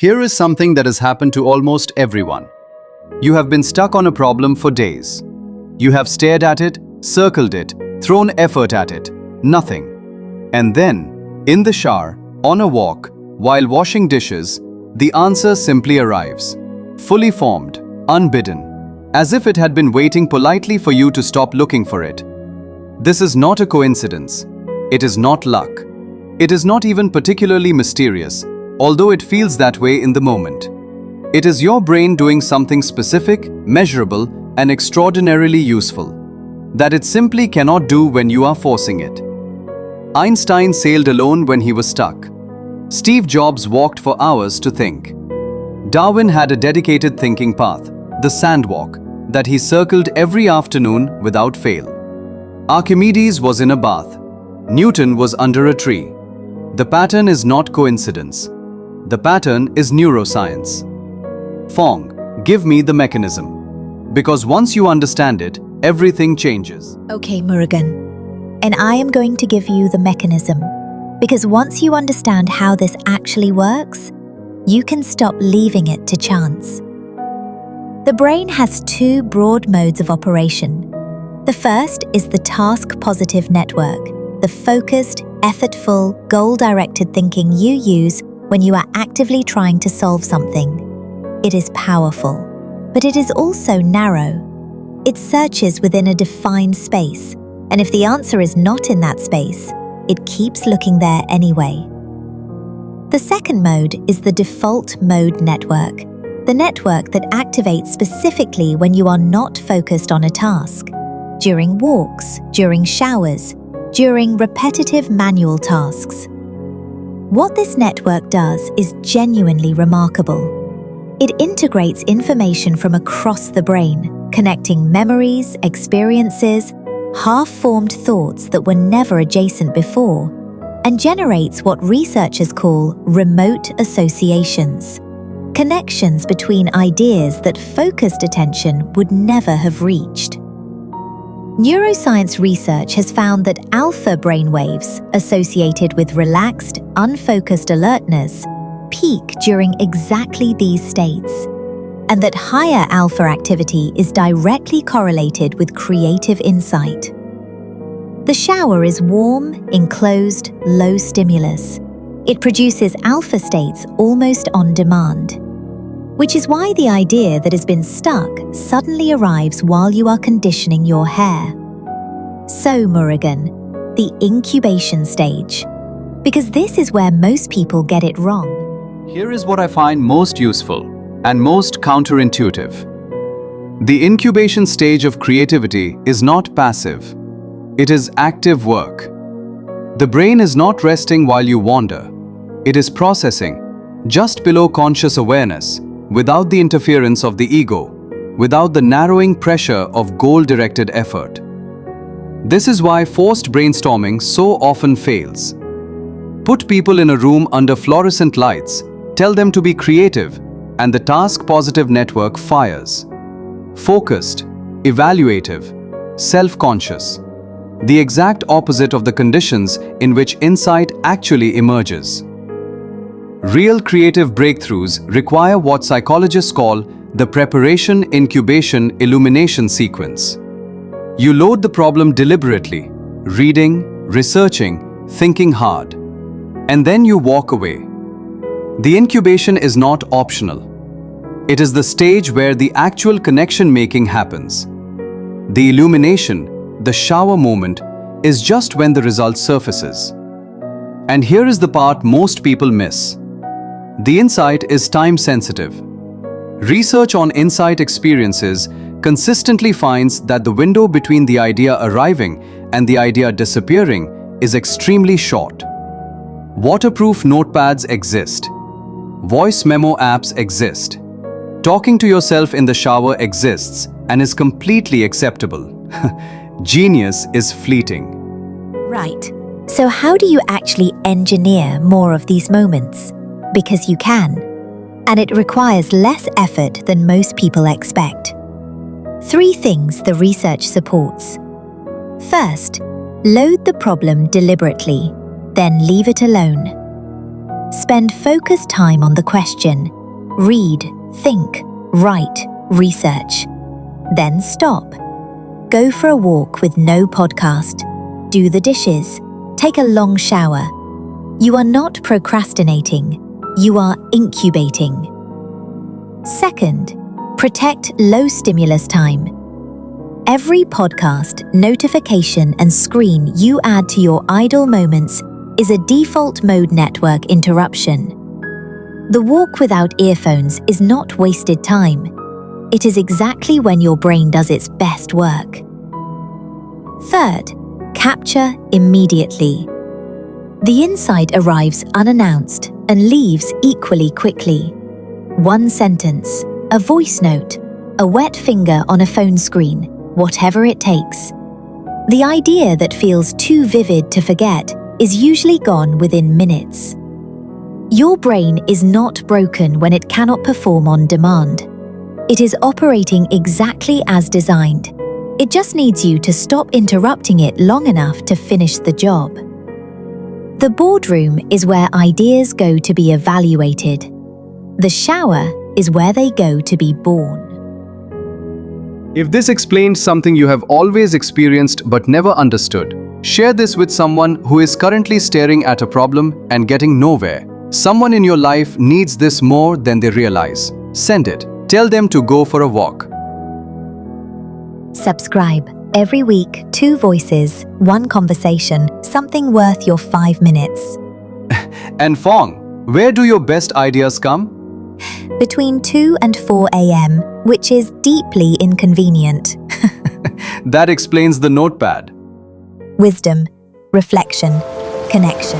Here is something that has happened to almost everyone. You have been stuck on a problem for days. You have stared at it, circled it, thrown effort at it. Nothing. And then, in the shower, on a walk, while washing dishes, the answer simply arrives. Fully formed, unbidden, as if it had been waiting politely for you to stop looking for it. This is not a coincidence. It is not luck. It is not even particularly mysterious, although it feels that way in the moment. It is your brain doing something specific, measurable, and extraordinarily useful that it simply cannot do when you are forcing it. Einstein sailed alone when he was stuck. Steve Jobs walked for hours to think. Darwin had a dedicated thinking path, the sandwalk, that he circled every afternoon without fail. Archimedes was in a bath. Newton was under a tree. The pattern is not coincidence. The pattern is neuroscience. Fong, give me the mechanism. Because once you understand it, everything changes. Okay, Murugan. And I am going to give you the mechanism. Because once you understand how this actually works, you can stop leaving it to chance. The brain has two broad modes of operation. The first is the task-positive network, the focused, effortful, goal-directed thinking you use when you are actively trying to solve something. It is powerful, but it is also narrow. It searches within a defined space, and if the answer is not in that space, it keeps looking there anyway. The second mode is the default mode network, the network that activates specifically when you are not focused on a task, during walks, during showers, during repetitive manual tasks. What this network does is genuinely remarkable. It integrates information from across the brain, connecting memories, experiences, half-formed thoughts that were never adjacent before, and generates what researchers call remote associations, connections between ideas that focused attention would never have reached. Neuroscience research has found that alpha brainwaves associated with relaxed, unfocused alertness peak during exactly these states, and that higher alpha activity is directly correlated with creative insight. The shower is warm, enclosed, low stimulus. It produces alpha states almost on demand, which is why the idea that has been stuck suddenly arrives while you are conditioning your hair. So, Murugan, the incubation stage, because this is where most people get it wrong. Here is what I find most useful and most counterintuitive. The incubation stage of creativity is not passive. It is active work. The brain is not resting while you wander. It is processing, just below conscious awareness, without the interference of the ego, without the narrowing pressure of goal-directed effort. This is why forced brainstorming so often fails. Put people in a room under fluorescent lights, tell them to be creative, and the task-positive network fires. Focused, evaluative, self-conscious. The exact opposite of the conditions in which insight actually emerges. Real creative breakthroughs require what psychologists call the preparation, incubation, illumination sequence. You load the problem deliberately, reading, researching, thinking hard, and then you walk away. The incubation is not optional. It is the stage where the actual connection-making happens. The illumination, the shower moment, is just when the result surfaces. And here is the part most people miss. The insight is time-sensitive. Research on insight experiences consistently finds that the window between the idea arriving and the idea disappearing is extremely short. Waterproof notepads exist. Voice memo apps exist. Talking to yourself in the shower exists and is completely acceptable. Genius is fleeting. Right. So how do you actually engineer more of these moments? Because you can. And it requires less effort than most people expect. 3 things the research supports. First, load the problem deliberately, then leave it alone. Spend focused time on the question. Read, think, write, research. Then stop. Go for a walk with no podcast. Do the dishes. Take a long shower. You are not procrastinating. You are incubating. Second, protect low stimulus time. Every podcast, notification, and screen you add to your idle moments is a default mode network interruption. The walk without earphones is not wasted time. It is exactly when your brain does its best work. Third, capture immediately. The insight arrives unannounced and leaves equally quickly. One sentence, a voice note, a wet finger on a phone screen, whatever it takes. The idea that feels too vivid to forget is usually gone within minutes. Your brain is not broken when it cannot perform on demand. It is operating exactly as designed. It just needs you to stop interrupting it long enough to finish the job. The boardroom is where ideas go to be evaluated. The shower is where they go to be born. If this explains something you have always experienced but never understood, share this with someone who is currently staring at a problem and getting nowhere. Someone in your life needs this more than they realize. Send it. Tell them to go for a walk. Subscribe. Every week, 2 voices, 1 conversation, something worth your 5 minutes. And Fong, where do your best ideas come? Between 2 and 4 a.m., which is deeply inconvenient. That explains the notepad. Wisdom, reflection, connection.